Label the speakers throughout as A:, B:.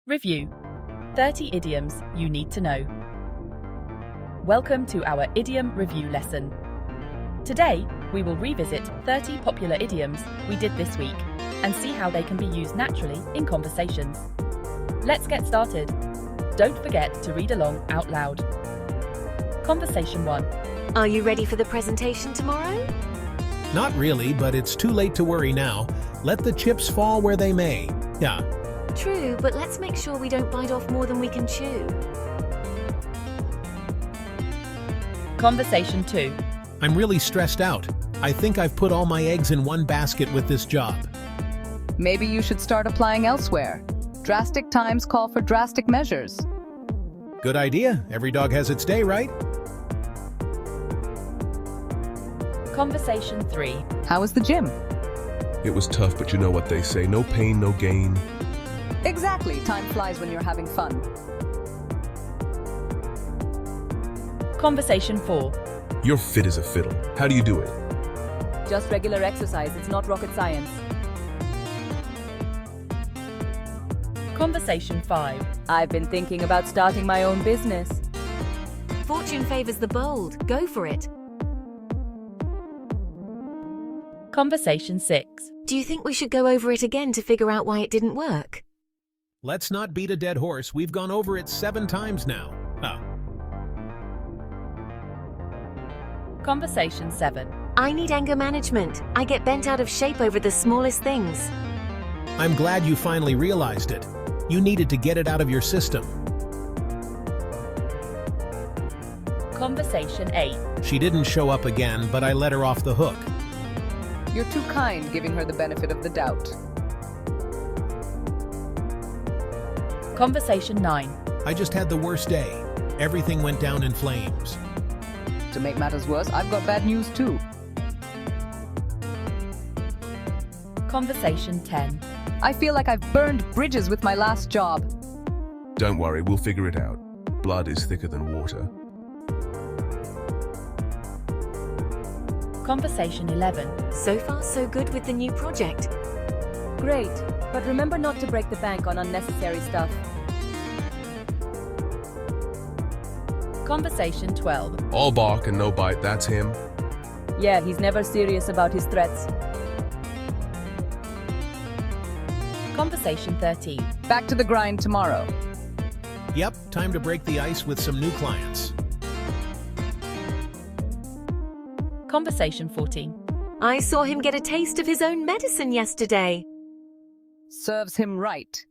A: Review 30 idioms you need to know. Welcome to our idiom review lesson. Today, we will revisit 30 popular idioms we did this week and see how they can be used naturally in conversations. Let's get started. Don't forget to read along out loud. Conversation 1.
B: Are you ready for the presentation tomorrow?
C: Not really, but it's too late to worry now. Let the chips fall where they may. Yeah.
B: True, but let's make sure we don't bite off more than we can chew.
A: Conversation 2.
C: I'm really stressed out. I think I've put all my eggs in one basket with this job.
D: Maybe you should start applying elsewhere. Drastic times call for drastic measures.
C: Good idea. Every dog has its day, right?
A: Conversation 3.
D: How was the gym?
E: It was tough, but you know what they say, no pain, no gain.
D: Exactly. Time flies when you're having fun.
A: Conversation 4.
E: You're fit as a fiddle. How do you do it?
D: Just regular exercise. It's not rocket science.
A: Conversation 5.
D: I've been thinking about starting my own business.
B: Fortune favors the bold. Go for it.
A: Conversation 6.
B: Do you think we should go over it again to figure out why it didn't work?
C: Let's not beat a dead horse. We've gone over it 7 times now.
A: Conversation 7.
B: I need anger management. I get bent out of shape over the smallest things.
C: I'm glad you finally realized it. You needed to get it out of your system.
A: Conversation 8.
C: She didn't show up again, but I let her off the hook.
D: You're too kind, giving her the benefit of the doubt.
A: Conversation 9.
C: I just had the worst day. Everything went down in flames.
D: To make matters worse, I've got bad news too.
A: Conversation 10.
D: I feel like I've burned bridges with my last job.
E: Don't worry, we'll figure it out. Blood is thicker than water.
A: Conversation 11.
B: So far, so good with the new project.
D: Great, but remember not to break the bank on unnecessary stuff.
A: Conversation 12.
E: All bark and no bite, that's him.
D: Yeah, he's never serious about his threats.
A: Conversation 13.
D: Back to the grind tomorrow.
C: Yep, time to break the ice with some new clients.
A: Conversation 14.
B: I saw him get a taste of his own medicine yesterday.
D: Serves him right.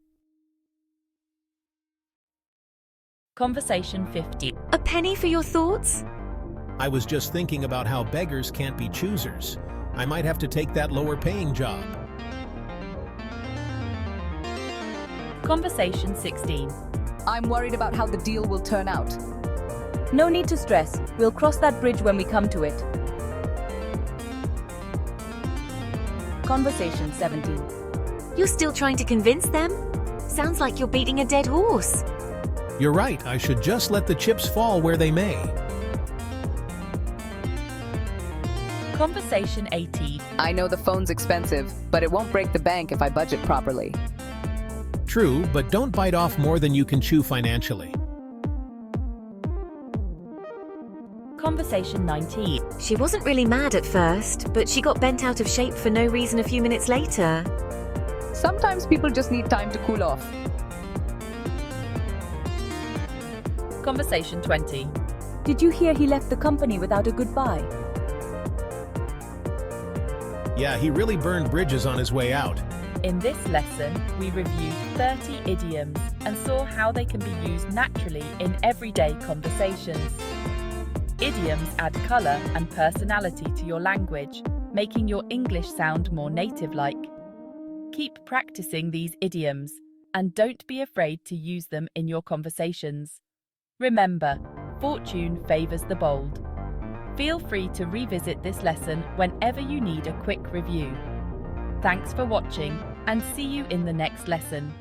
A: Conversation 15.
B: A penny for your thoughts?
C: I was just thinking about how beggars can't be choosers. I might have to take that lower-paying job.
A: Conversation 16.
D: I'm worried about how the deal will turn out. No need to stress. We'll cross that bridge when we come to it. Conversation 17.
B: You're still trying to convince them? Sounds like you're beating a dead horse.
C: You're right, I should just let the chips fall where they may.
A: Conversation 18.
D: I know the phone's expensive, but it won't break the bank if I budget properly.
C: True, but don't bite off more than you can chew financially.
A: Conversation 19.
B: She wasn't really mad at first, but she got bent out of shape for no reason a few minutes later.
D: Sometimes people just need time to cool off.
A: Conversation 20.
D: Did you hear he left the company without a goodbye?
C: Yeah, he really burned bridges on his way out.
A: In this lesson, we reviewed 30 idioms and saw how they can be used naturally in everyday conversations. Idioms add color and personality to your language, making your English sound more native-like. Keep practicing these idioms and don't be afraid to use them in your conversations. Remember, fortune favors the bold. Feel free to revisit this lesson whenever you need a quick review. Thanks for watching and see you in the next lesson.